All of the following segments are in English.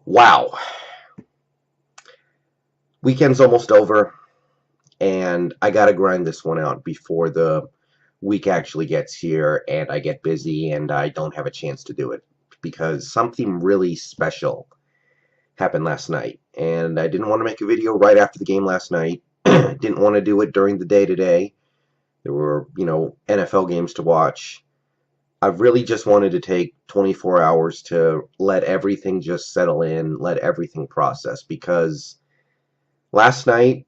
Wow. Weekend's almost over, and I gotta grind this one out before the week actually gets here and I get busy and I don't have a chance to do it because something really special happened last night. And I didn't want to make a video right after the game last night. Didn't want to do it during the day today. There were, NFL games to watch. I really just wanted to take 24 hours to let everything just settle in, let everything process because last night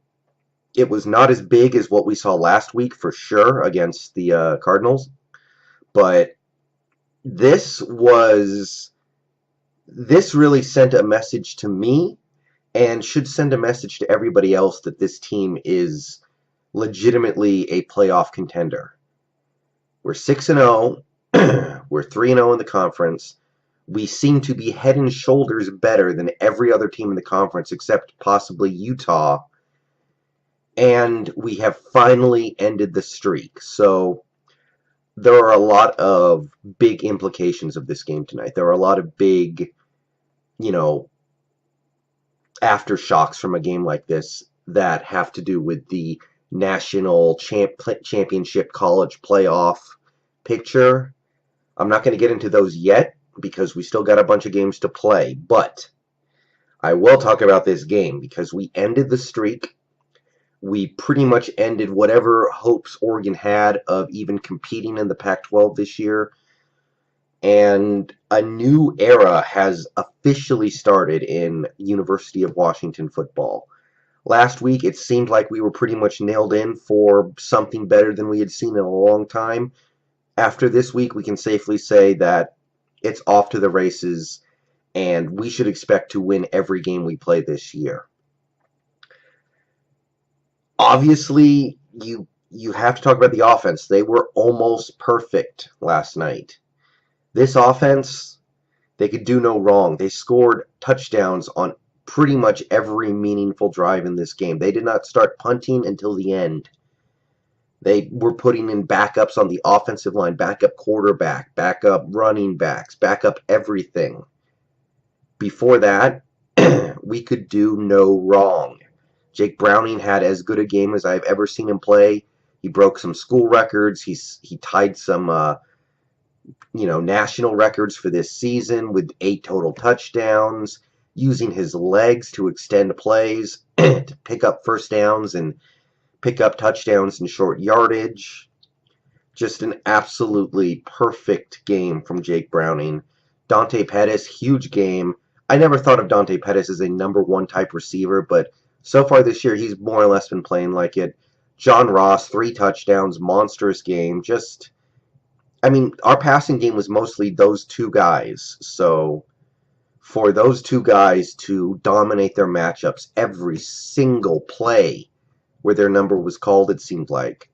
it was not as big as what we saw last week for sure against the Cardinals, but this was this really sent a message to me and should send a message to everybody else that this team is legitimately a playoff contender. We're 6-0. We're 3-0 in the conference. We seem to be head and shoulders better than every other team in the conference except possibly Utah. And we have finally ended the streak. So there are a lot of big implications of this game tonight. There are a lot of big, aftershocks from a game like this that have to do with the national championship college playoff picture. I'm not going to get into those yet because we still got a bunch of games to play, but I will talk about this game because we ended the streak. We pretty much ended whatever hopes Oregon had of even competing in the Pac-12 this year. And a new era has officially started in University of Washington football. Last week, it seemed like we were pretty much nailed in for something better than we had seen in a long time. After this week, we can safely say that it's off to the races, and we should expect to win every game we play this year. Obviously, you have to talk about the offense. They were almost perfect last night. This offense, they could do no wrong. They scored touchdowns on pretty much every meaningful drive in this game. They did not start punting until the end. They were putting in backups on the offensive line, backup quarterback, backup running backs, backup everything. Before that, we could do no wrong. Jake Browning had as good a game as I've ever seen him play. He broke some school records. He tied some national records for this season with 8 total touchdowns, using his legs to extend plays, to pick up first downs and pick up touchdowns in short yardage. Just an absolutely perfect game from Jake Browning. Dante Pettis, huge game. I never thought of Dante Pettis as a number 1 type receiver, but so far this year he's more or less been playing like it. John Ross, 3 touchdowns, monstrous game. Our passing game was mostly those 2 guys. So for those 2 guys to dominate their matchups every single play where their number was called, it seemed like,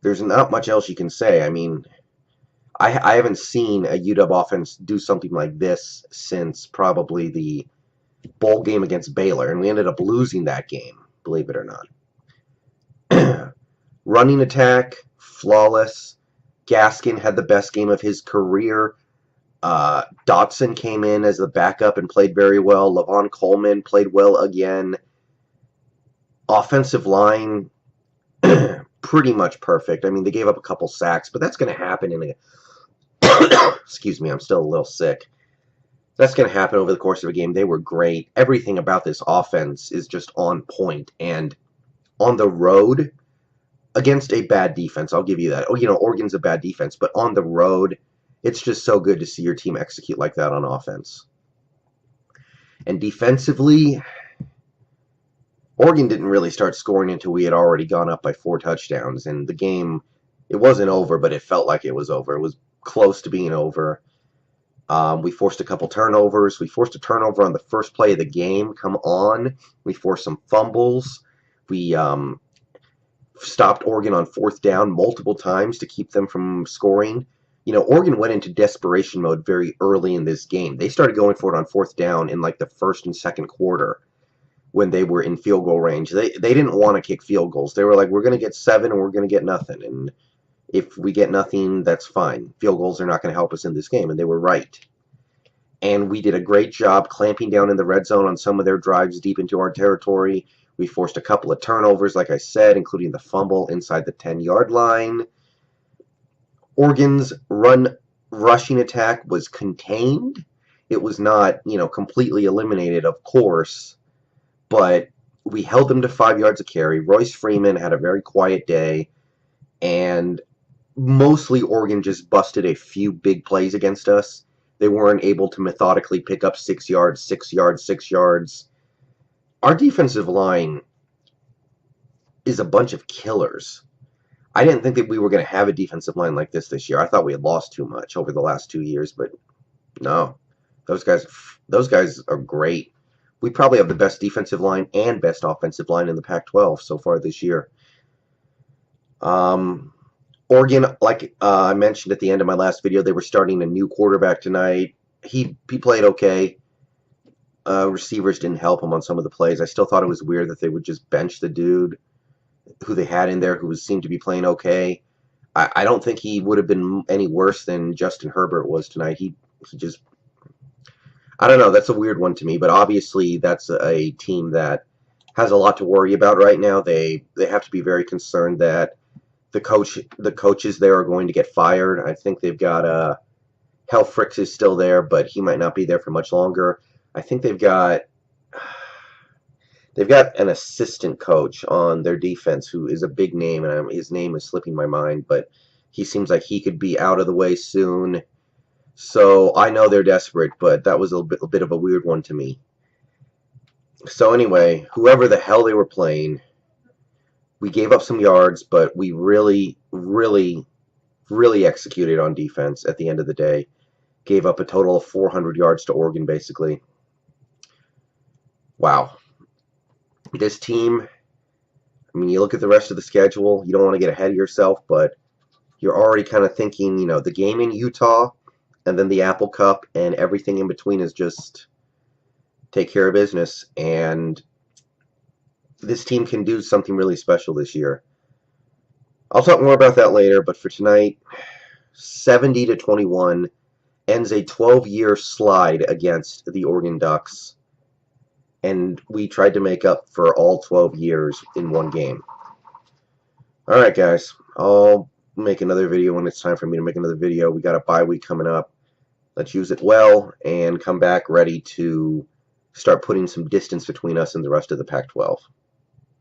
there's not much else you can say. I haven't seen a UW offense do something like this since probably the bowl game against Baylor, and we ended up losing that game, believe it or not. Running attack, flawless. Gaskin had the best game of his career. Dotson came in as the backup and played very well. Lavon Coleman played well again. Offensive line, pretty much perfect. They gave up a couple sacks, but that's going to happen in a... Excuse me, I'm still a little sick. That's going to happen over the course of a game. They were great. Everything about this offense is just on point. And on the road, against a bad defense, I'll give you that. Oregon's a bad defense, but on the road, it's just so good to see your team execute like that on offense. And defensively, Oregon didn't really start scoring until we had already gone up by 4 touchdowns. And the game, it wasn't over, but it felt like it was over. It was close to being over. We forced a couple turnovers. We forced a turnover on the first play of the game. Come on. We forced some fumbles. We stopped Oregon on 4th down multiple times to keep them from scoring. Oregon went into desperation mode very early in this game. They started going for it on 4th down in like the first and second quarter when they were in field goal range. They didn't want to kick field goals. They were like, we're going to get 7 and we're going to get nothing. And if we get nothing, that's fine. Field goals are not going to help us in this game, and they were right. and we did a great job clamping down in the red zone on some of their drives deep into our territory. We forced a couple of turnovers, like I said, including the fumble inside the 10-yard line. Oregon's rushing attack was contained. It was not, completely eliminated, of course, but we held them to 5 yards a carry. Royce Freeman had a very quiet day, and mostly Oregon just busted a few big plays against us. They weren't able to methodically pick up 6 yards, 6 yards, 6 yards. Our defensive line is a bunch of killers. I didn't think that we were going to have a defensive line like this year. I thought we had lost too much over the last 2 years, but no. Those guys are great. We probably have the best defensive line and best offensive line in the Pac-12 so far this year. Oregon, like I mentioned at the end of my last video, they were starting a new quarterback tonight. He played okay. Receivers didn't help him on some of the plays. I still thought it was weird that they would just bench the dude who they had in there who seemed to be playing okay. I don't think he would have been any worse than Justin Herbert was tonight. He just, I don't know, that's a weird one to me, but obviously that's a team that has a lot to worry about right now. They have to be very concerned that the coaches there are going to get fired. I think they've got Hal Fricks is still there, but he might not be there for much longer. I think they've got an assistant coach on their defense who is a big name, and his name is slipping my mind, but he seems like he could be out of the way soon. So I know they're desperate, but that was a bit of a weird one to me. So anyway, whoever the hell they were playing, we gave up some yards, but we really, really, really executed on defense at the end of the day. Gave up a total of 400 yards to Oregon, basically. Wow. This team, I mean, you look at the rest of the schedule, you don't want to get ahead of yourself, but you're already kind of thinking, the game in Utah and then the Apple Cup and everything in between is just take care of business. And this team can do something really special this year. I'll talk more about that later, but for tonight, 70-21 ends a 12-year slide against the Oregon Ducks. And we tried to make up for all 12 years in one game. Alright, guys. I'll make another video when it's time for me to make another video. We got a bye week coming up. Let's use it well and come back ready to start putting some distance between us and the rest of the Pac-12.